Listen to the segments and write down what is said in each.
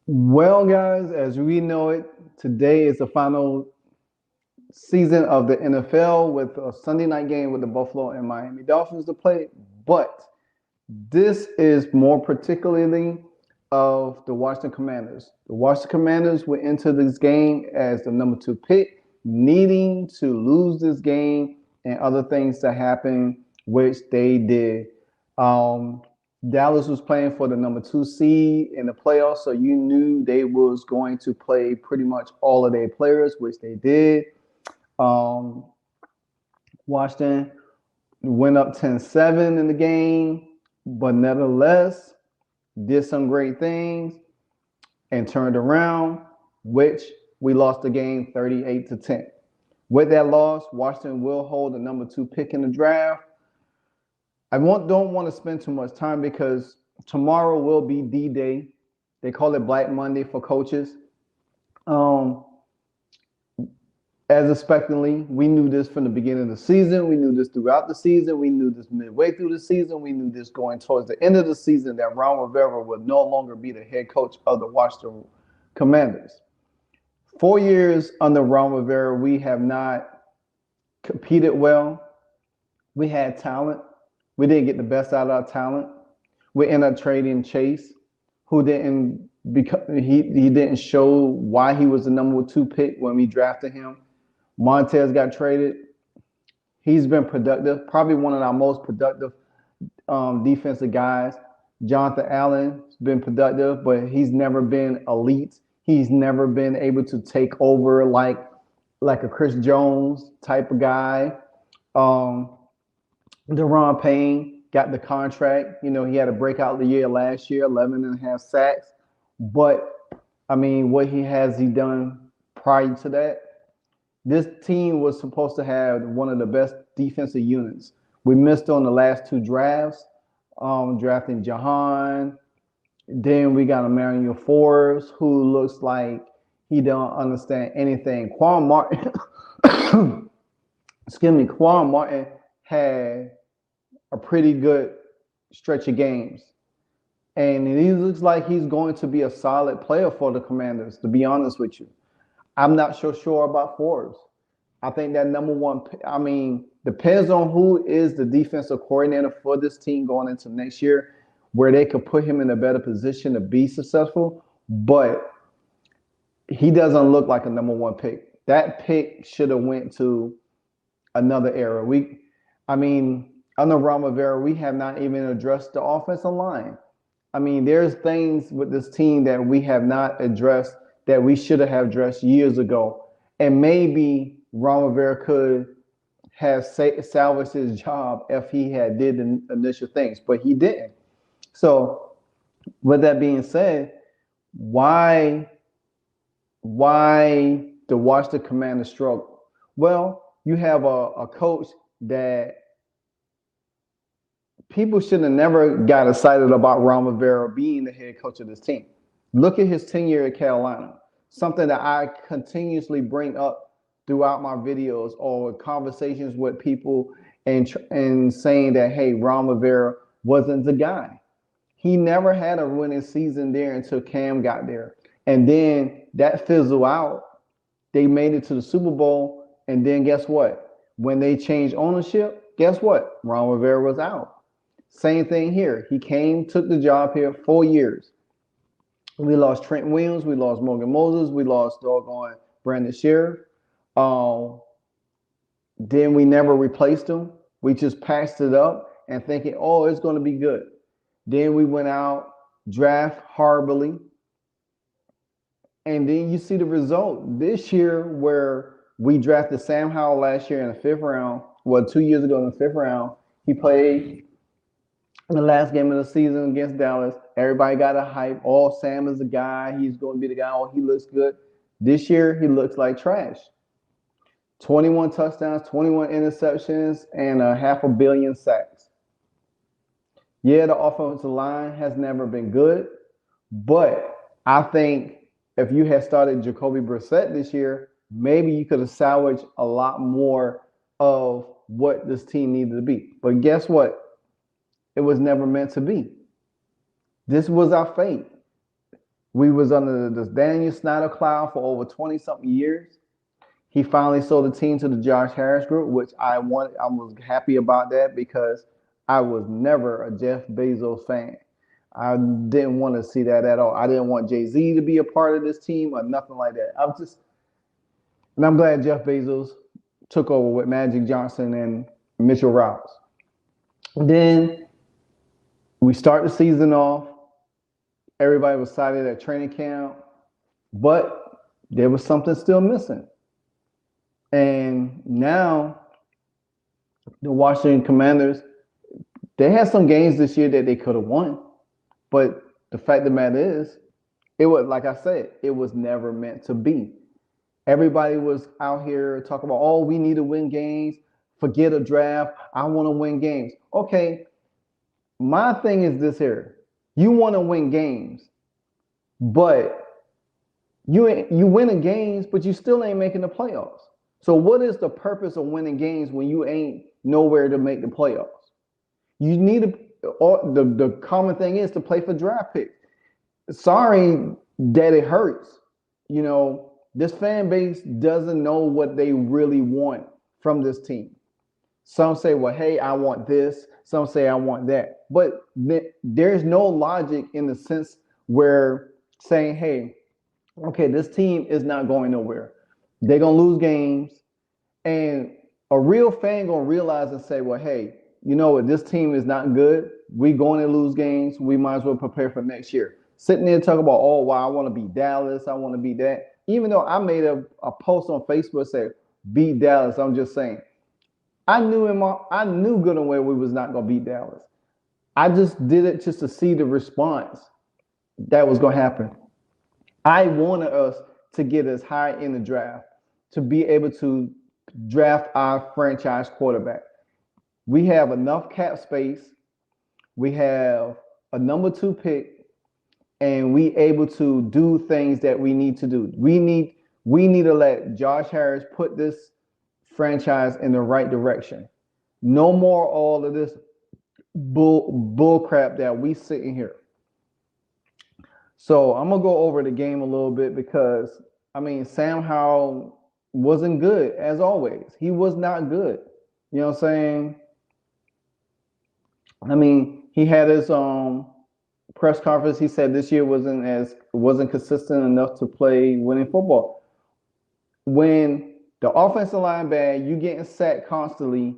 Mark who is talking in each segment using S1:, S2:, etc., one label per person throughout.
S1: Well, guys, as we know it, today is the final season of the NFL with a Sunday night game with the Buffalo and Miami Dolphins to play. But this is more particularly of the Washington Commanders. The Washington Commanders went into this game as the number two pick, needing to lose this game and other things to happen, which they did. Um, Dallas was playing for the number two seed in the playoffs, so you knew they was going to play pretty much all of their players, which they did. Um, Washington went up 10-7 in the game, but nevertheless did some great things and turned around, which we lost the game 38-10. With that loss, Washington will hold the number two pick in the draft. Don't want to spend too much time because tomorrow will be D-Day. They call it Black Monday for coaches. Um, as expectantly, we knew this from the beginning of the season. We knew this throughout the season. We knew this midway through the season. We knew this going towards the end of the season that Ron Rivera would no longer be the head coach of the Washington Commanders. 4 years under Ron Rivera, we have not competed well. We had talent. We didn't get the best out of our talent. We ended up trading Chase, who didn't because he didn't show why he was the number two pick when we drafted him. Montez got traded. He's been productive, probably one of our most productive defensive guys. Jonathan Allen's been productive, but he's never been elite. He's never been able to take over like a Chris Jones type of guy. Um, Deron Payne got the contract. You know, he had a breakout the year last year, 11 and a half sacks. But, I mean, what he done prior to that? This team was supposed to have one of the best defensive units. We missed on the last two drafts, drafting Jahan. Then we got Emmanuel Forbes, who looks like he don't understand anything. Quan Martin, excuse me, Quan Martin had a pretty good stretch of games. And he looks like he's going to be a solid player for the Commanders, to be honest with you. I'm not so sure about Forbes. I think that number one, I mean, depends on who is the defensive coordinator for this team going into next year, where they could put him in a better position to be successful. But he doesn't look like a number one pick. That pick should have went to another era. I mean, under Ron Rivera, we have not even addressed the offensive line. I mean, there's things with this team that we have not addressed that we should have addressed years ago. And maybe Ron Rivera could have salvaged his job if he had did the initial things, but he didn't. So, with that being said, why the Washington Commanders struggle? Well, you have a coach that people should have never got excited about Ron Rivera being the head coach of this team. Look at his tenure at Carolina, something that I continuously bring up throughout my videos or conversations with people and saying that, hey, Ron Rivera wasn't the guy. He never had a winning season there until Cam got there. And then that fizzled out. They made it to the Super Bowl. And then guess what? When they changed ownership, guess what? Ron Rivera was out. Same thing here. He came, took the job here 4 years. We lost Trent Williams. We lost Morgan Moses. We lost doggone Brandon Sheriff. Then we never replaced him. We just passed it up and thinking, oh, it's going to be good. Then we went out, draft horribly. And then you see the result this year where we drafted Sam Howell last year in the fifth round. Well, 2 years ago in the fifth round. He played in the last game of the season against Dallas. Everybody got a hype. Oh, Sam is the guy. He's going to be the guy. Oh, he looks good. This year, he looks like trash. 21 touchdowns, 21 interceptions, and a half a billion sacks. Yeah, the offensive line has never been good, but I think if you had started Jacoby Brissett this year, maybe you could have salvaged a lot more of what this team needed to be. But guess what? It was never meant to be. This was our fate. We was under the Daniel Snyder cloud for over 20 something years. He finally sold the team to the Josh Harris group, which I wanted. I was happy about that because I was never a Jeff Bezos fan. I didn't want to see that at all. I didn't want Jay-Z to be a part of this team or nothing like that. And I'm glad Jeff Bezos took over with Magic Johnson and Mitchell Robinson. Then we start the season off. Everybody was excited at training camp, but there was something still missing. And now the Washington Commanders, they had some games this year that they could have won. But the fact of the matter is, it was, like I said, it was never meant to be. Everybody was out here talking about, oh, we need to win games. Forget a draft. I want to win games. Okay, my thing is this here. You want to win games, but you winning games, but you still ain't making the playoffs. So what is the purpose of winning games when you ain't nowhere to make the playoffs? You need to, the common thing is to play for draft picks. Sorry that it hurts. You know, this fan base doesn't know what they really want from this team. Some say, well, hey, I want this. Some say I want that. But there's no logic in the sense where saying, hey, okay, this team is not going nowhere. They're going to lose games. And a real fan going to realize and say, well, hey, you know what? This team is not good. We're going to lose games. We might as well prepare for next year. Sitting there talking about, oh, wow, I want to beat Dallas. I want to beat that. Even though I made a post on Facebook saying, beat Dallas, I'm just saying. I knew good and well we was not going to beat Dallas. I just did it just to see the response that was going to happen. I wanted us to get as high in the draft to be able to draft our franchise quarterback. We have enough cap space. We have a number 2 pick, and we able to do things that we need to do. We need to let Josh Harris put this franchise in the right direction. No more all of this bull crap that we sitting here. So I'm gonna go over the game a little bit because I mean Sam Howell wasn't good as always. He was not good. You know what I'm saying? I mean, he had his press conference. He said this year wasn't consistent enough to play winning football. When the offensive line bad, you getting sacked constantly,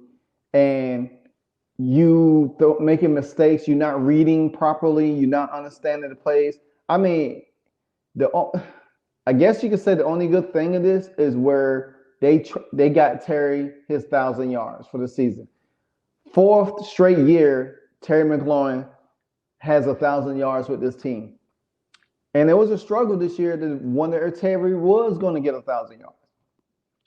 S1: and you making mistakes. You're not reading properly. You're not understanding the plays. I mean, I guess you could say the only good thing of this is where they got Terry his 1,000 yards for the season. 4th straight year, Terry McLaurin has 1,000 yards with this team. And it was a struggle this year to wonder if Terry was going to get 1,000 yards.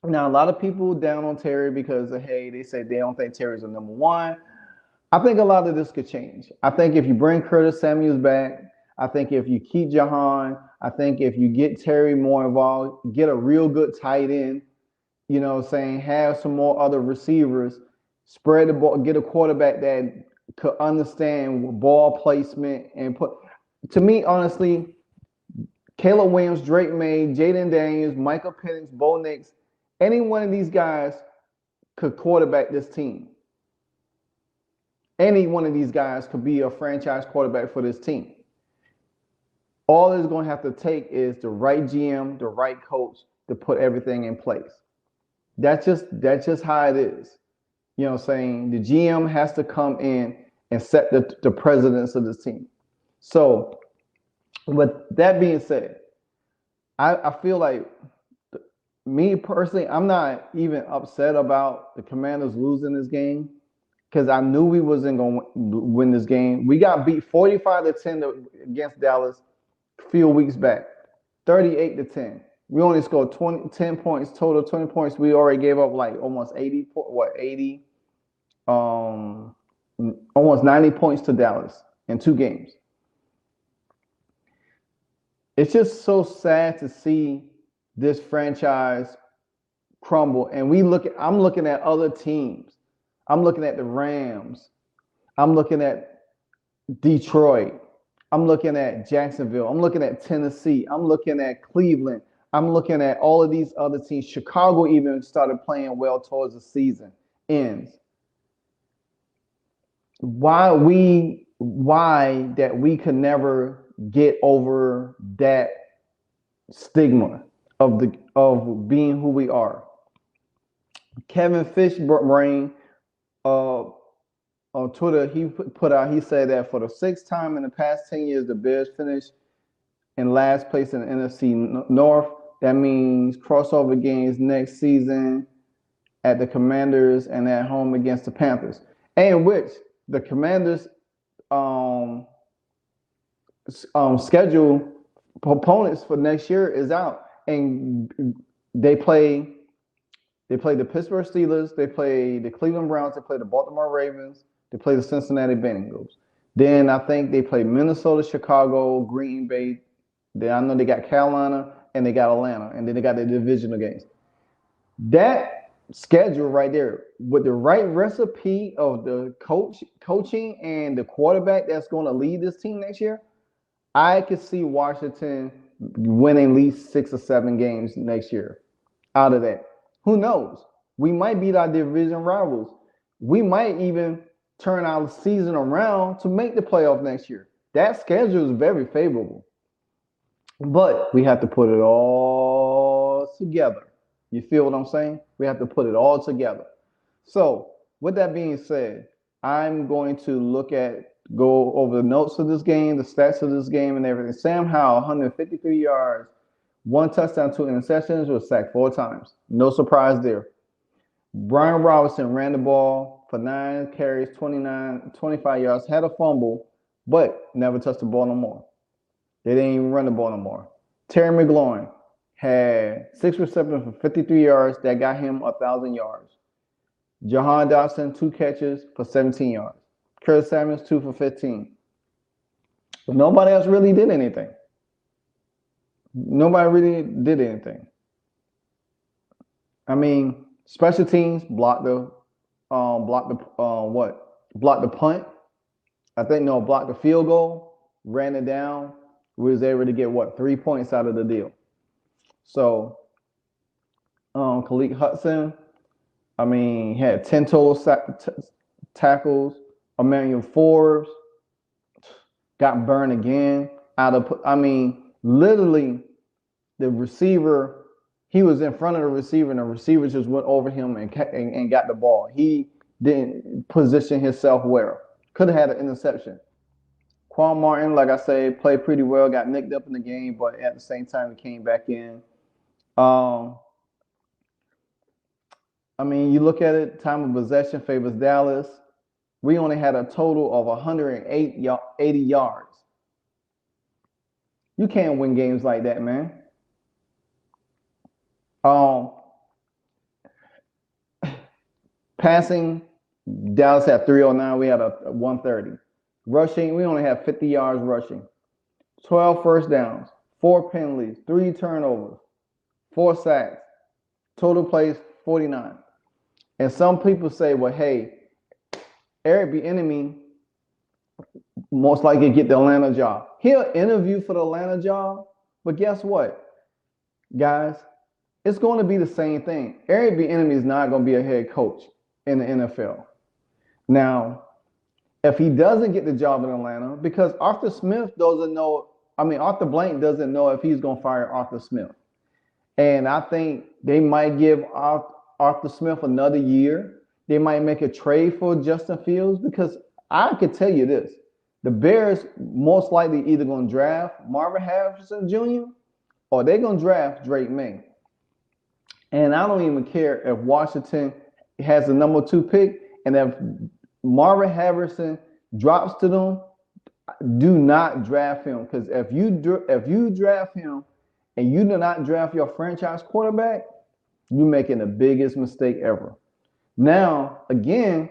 S1: Now, a lot of people down on Terry because, hey, they say they don't think Terry's a number 1. I think a lot of this could change. I think if you bring Curtis Samuels back, I think if you keep Jahan, I think if you get Terry more involved, get a real good tight end, you know what I'm saying, have some more other receivers, spread the ball, get a quarterback that could understand ball placement and put. To me, honestly, Caleb Williams, Drake May, Jaden Daniels, Michael Penix, Bo Nix, any one of these guys could quarterback this team. Any one of these guys could be a franchise quarterback for this team. All it's going to have to take is the right GM, the right coach to put everything in place. That's just how it is. You know what I'm saying? The GM has to come in and set the precedence of this team. So, with that being said, I feel like, me personally, I'm not even upset about the Commanders losing this game because I knew we wasn't going to win this game. We got beat 45-10 against Dallas a few weeks back, 38-10. We only scored 10 points total, 20 points. We already gave up like almost 80, almost 90 points to Dallas in 2 games. It's just so sad to see this franchise crumble. And I'm looking at other teams. I'm looking at the Rams. I'm looking at Detroit. I'm looking at Jacksonville. I'm looking at Tennessee. I'm looking at Cleveland. I'm looking at all of these other teams. Chicago even started playing well towards the season ends. Why that we could never get over that stigma of being who we are. Kevin Fishbrain uh, on Twitter, he put out, he said that for the sixth time in the past 10 years, the Bears finished in last place in the NFC North. That means crossover games next season at the Commanders and at home against the Panthers, in which the Commanders um, schedule opponents for next year is out, and they play the Pittsburgh Steelers, they play the Cleveland Browns, they play the Baltimore Ravens, they play the Cincinnati Bengals. Then I think they play Minnesota, Chicago, Green Bay. Then I know they got Carolina and they got Atlanta, and then they got the divisional games. That schedule right there, with the right recipe of the coaching and the quarterback that's going to lead this team next year, I could see Washington winning at least 6 or 7 games next year out of that. Who knows? We might beat our division rivals. We might even turn our season around to make the playoff next year. That schedule is very favorable. But we have to put it all together. You feel what I'm saying? We have to put it all together. So, with that being said, I'm going to go over the notes of this game, the stats of this game, and everything. Sam Howell, 153 yards, 1 touchdown, 2 interceptions, was sacked 4 times. No surprise there. Brian Robinson ran the ball for 9 carries, 25 yards, had a fumble, but never touched the ball no more. They didn't even run the ball no more. Terry McLaurin had 6 receptions for 53 yards. That got him 1,000 yards. Jahan Dotson, 2 catches for 17 yards. Curtis Samuels, 2 for 15. But nobody else really did anything. Nobody really did anything. I mean, special teams blocked the punt. I think blocked the field goal, ran it down. We was able to get 3 points out of the deal. So, Khalid Hudson, I mean, had 10 total tackles. Emmanuel Forbes got burned again. Literally, the receiver, he was in front of the receiver, and the receiver just went over him and got the ball. He didn't position himself well. Could have had an interception. Quan Martin, like I said, played pretty well, got nicked up in the game, but at the same time, he came back in. You look at it, time of possession favors Dallas. We only had a total of 180 yards. You can't win games like that, man. Passing, Dallas had 309. We had a 130. Rushing, we only had 50 yards rushing. 12 first downs, 4 penalties, 3 turnovers, 4 sacks. Total plays, 49. And some people say, well, hey, Eric Bieniemy most likely get the Atlanta job. He'll interview for the Atlanta job, but guess what, guys? It's going to be the same thing. Eric Bieniemy is not going to be a head coach in the NFL. Now, if he doesn't get the job in Atlanta, because Arthur Blank doesn't know if he's going to fire Arthur Smith. And I think they might give Arthur Smith another year. They might make a trade for Justin Fields, because I could tell you this. The Bears most likely either going to draft Marvin Harrison Jr. or they're going to draft Drake May. And I don't even care if Washington has the number 2 pick, and if Marvin Harrison drops to them, do not draft him. Because if you draft him and you do not draft your franchise quarterback, you're making the biggest mistake ever. Now, again,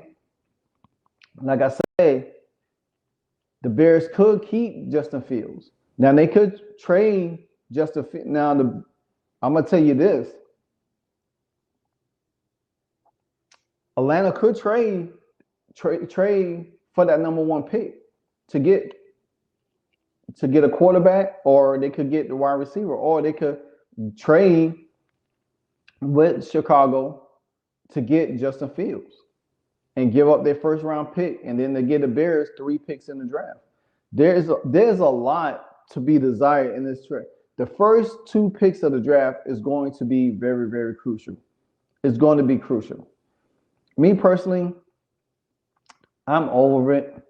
S1: like I said, the Bears could keep Justin Fields. Now, they could trade Justin Fields. Now, I'm going to tell you this. Atlanta could trade for that number 1 pick to get to get a quarterback, or they could get the wide receiver, or they could trade with Chicago to get Justin Fields and give up their first round pick, and then they get the Bears 3 picks in the draft. There's a lot to be desired in this trade. The first 2 picks of the draft is going to be very, very crucial. It's going to be crucial. Me personally, I'm over it.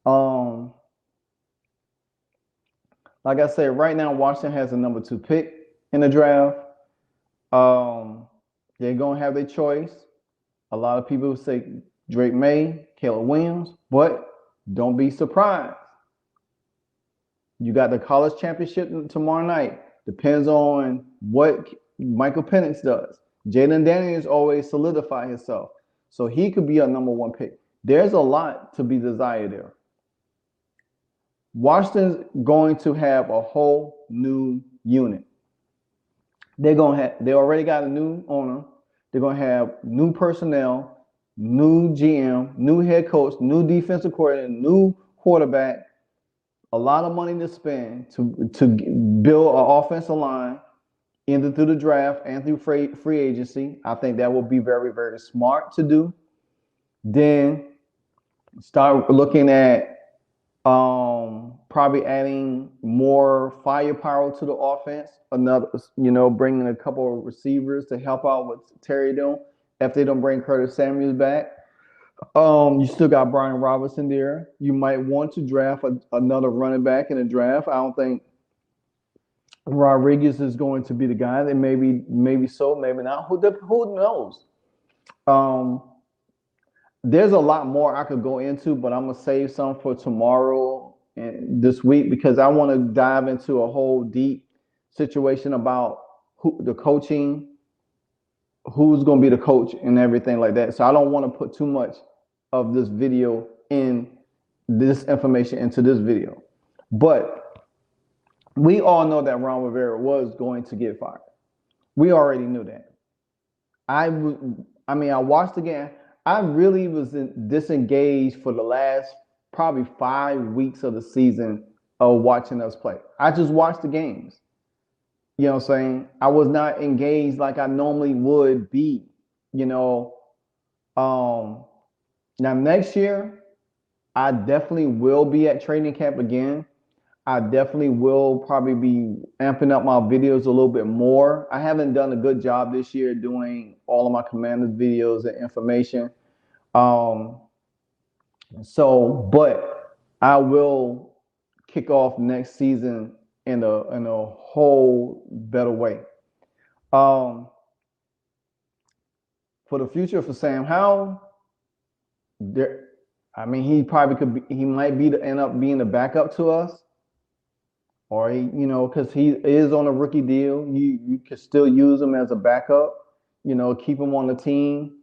S1: Um, like I said, right now Washington has the number 2 pick in the draft. They're gonna have their choice. A lot of people say Drake May, Caleb Williams, but don't be surprised. You got the college championship tomorrow night. Depends on what Michael Penix does. Jalen Daniels always solidify himself, so he could be a number 1 pick. There's a lot to be desired there. Washington's going to have a whole new unit. They already got a new owner. They're gonna have new personnel, new GM, new head coach, new defensive coordinator, new quarterback. A lot of money to spend to build an offensive line, either through the draft and through free agency. I think that will be very, very smart to do. Then start looking at probably adding more firepower to the offense. Bringing a couple of receivers to help out with Terry Dillon if they don't bring Curtis Samuels back. You still got Brian Robinson there. You might want to draft another running back in the draft. I don't think Rodriguez is going to be the guy. That maybe so, maybe not. Who knows? There's a lot more I could go into, but I'm gonna save some for tomorrow and this week because I want to dive into a whole deep situation about the coaching, who's going to be the coach and everything like that. So I don't want to put too much of this video in this information into this video. But we all know that Ron Rivera was going to get fired. We already knew that. I watched the game. I really was disengaged for the last probably 5 weeks of the season of watching us play. I just watched the games. You know what I'm saying? I was not engaged like I normally would be, Now next year, I definitely will be at training camp again. I definitely will probably be amping up my videos a little bit more. I haven't done a good job this year doing all of my Commanders videos and information. But I will kick off next season in a whole better way. For the future for Sam Howell, he might end up being the backup to us. Or because he is on a rookie deal, you can still use him as a backup. Keep him on the team.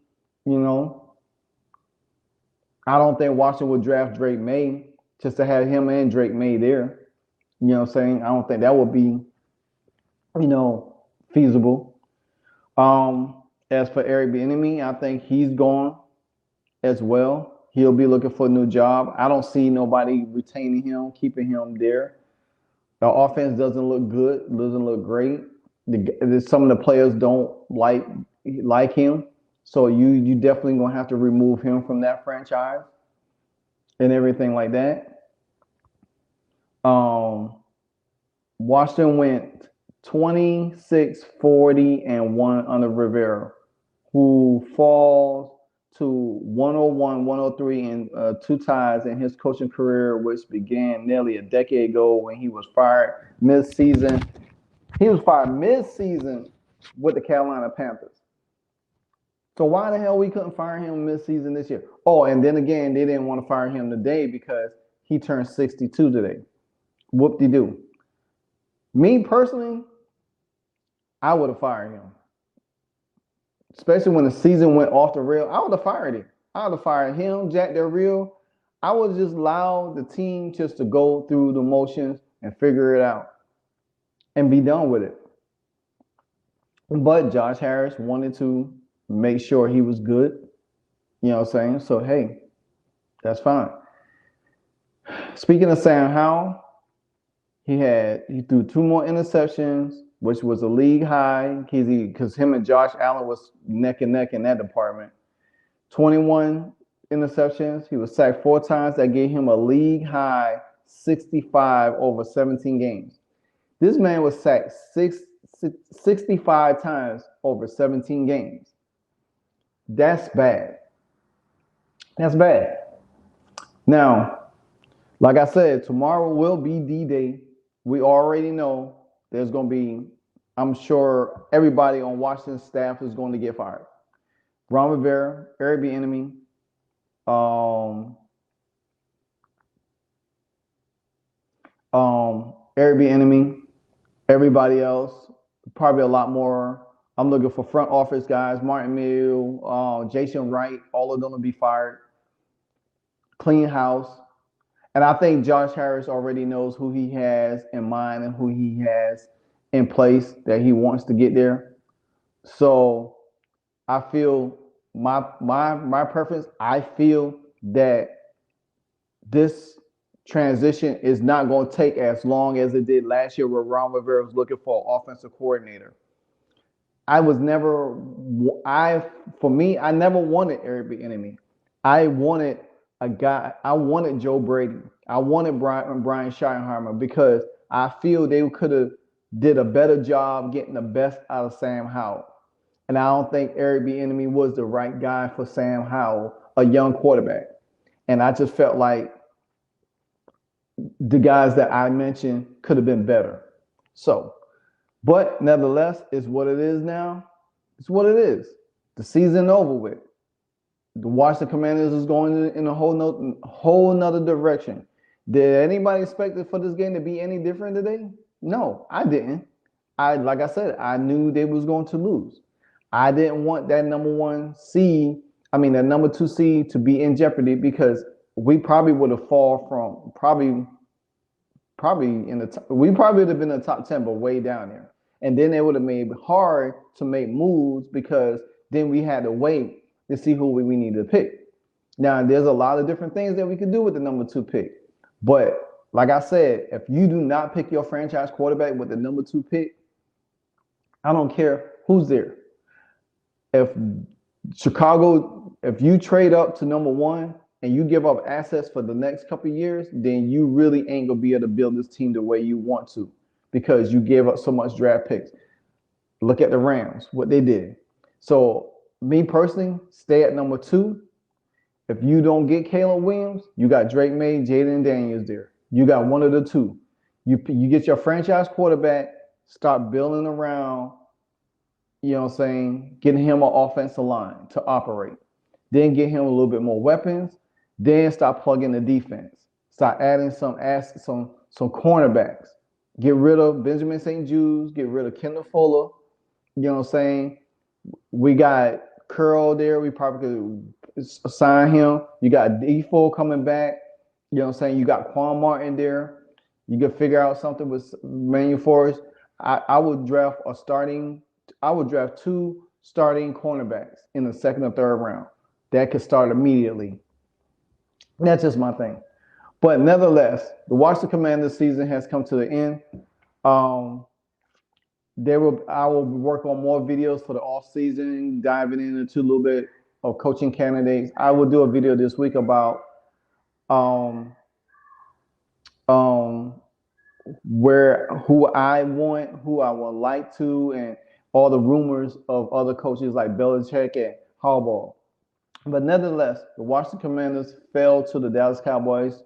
S1: I don't think Washington would draft Drake May just to have him and Drake May there. You know what I'm saying? I don't think that would be, feasible. As for Eric Bieniemy, I think he's gone as well. He'll be looking for a new job. I don't see nobody retaining him, keeping him there. The offense doesn't look good, doesn't look great. Some of the players don't like him. So you definitely gonna have to remove him from that franchise and everything like that. Washington went 26-40-1 under Rivera, who falls to 101, 103 and 2 ties in his coaching career, which began nearly a decade ago when he was fired mid-season. He was fired mid-season with the Carolina Panthers. So why the hell we couldn't fire him mid-season this year? Oh, and then again, they didn't want to fire him today because he turned 62 today. Whoop-de-doo. Me personally, I would have fired him. Especially when the season went off the rail, I would have fired him. I would have fired him, Jack Del Rio. I would just allow the team just to go through the motions and figure it out and be done with it. But Josh Harris wanted to make sure he was good. You know what I'm saying? So, hey, that's fine. Speaking of Sam Howell, He threw 2 more interceptions, which was a league high because him and Josh Allen was neck and neck in that department. 21 interceptions. He was sacked 4 times. That gave him a league high 65 over 17 games. This man was sacked 65 times over 17 games. That's bad. That's bad. Now, like I said, tomorrow will be D-Day. We already know there's going to be, I'm sure everybody on Washington staff is going to get fired. Ron Rivera, Eric Bieniemy, Eric Bieniemy, everybody else, probably a lot more. I'm looking for front office guys, Martin Mill, Jason Wright, all of them will be fired. Clean house. And I think Josh Harris already knows who he has in mind and who he has in place that he wants to get there. So I feel my preference, I feel that this transition is not going to take as long as it did last year where Ron Rivera was looking for an offensive coordinator. I never wanted Eric Bieniemy. I wanted a guy, I wanted Joe Brady. I wanted Brian Schottenheimer because I feel they could have did a better job getting the best out of Sam Howell. And I don't think Eric Bieniemy was the right guy for Sam Howell, a young quarterback. And I just felt like the guys that I mentioned could have been better. So, but nevertheless, it's what it is now. It's what it is. The season over with. The Washington Commanders is going in a whole nother direction. Did anybody expect it for this game to be any different today? No, I didn't. Like I said, I knew they was going to lose. I didn't want that number 2 seed to be in jeopardy because we probably would have fallen from we probably would have been in the top 10, but way down there. And then it would have made it hard to make moves because then we had to wait to see who we needed to pick. Now, there's a lot of different things that we could do with the number 2 pick. But like I said, if you do not pick your franchise quarterback with the number 2 pick, I don't care who's there. If you trade up to number 1 and you give up assets for the next couple of years, then you really ain't going to be able to build this team the way you want to because you gave up so much draft picks. Look at the Rams, what they did. So me personally, stay at number 2. If you don't get Caleb Williams, you got Drake May, Jaden Daniels there. You got one of the two. You get your franchise quarterback, start building around, getting him an offensive line to operate. Then get him a little bit more weapons. Then start plugging the defense. Start adding some cornerbacks. Get rid of Benjamin St. Jude. Get rid of Kendall Fuller. We got Curl there. We probably could sign him. You got Defoe coming back. You got Quan Martin there. You could figure out something with Manuel Forrest. I would draft 2 starting cornerbacks in the 2nd or 3rd round. That could start immediately. That's just my thing. But nevertheless, the Washington Commanders season has come to the end. I will work on more videos for the off season, diving into a little bit of coaching candidates. I will do a video this week about who I want, who I would like to, and all the rumors of other coaches like Belichick and Harbaugh. But nevertheless, the Washington Commanders fell to the Dallas Cowboys,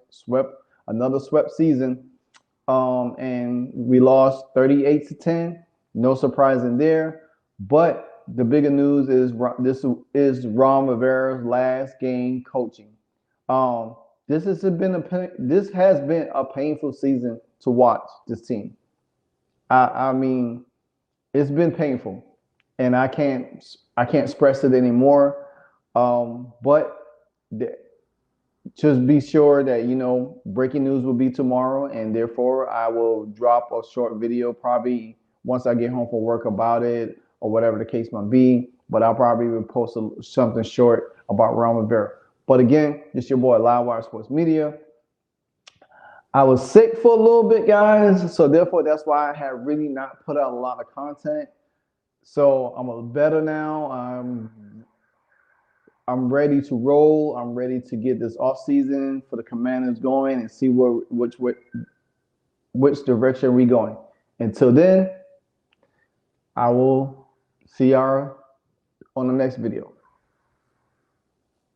S1: another swept season, and we lost 38-10. No surprise in there. But the bigger news is this is Ron Rivera's last game coaching. This has been a painful season to watch this team. I mean, it's been painful, and I can't express it anymore. But just be sure that breaking news will be tomorrow, and therefore I will drop a short video probably once I get home from work about it or whatever the case might be. But I'll probably will post something short about Ron Rivera. But again, it's your boy Livewire Sports Media. I was sick for a little bit, guys. So therefore, that's why I have really not put out a lot of content. So I'm a better now. I'm ready to roll. I'm ready to get this off season for the Commanders going and see which direction we going. Until then, I will see y'all on the next video.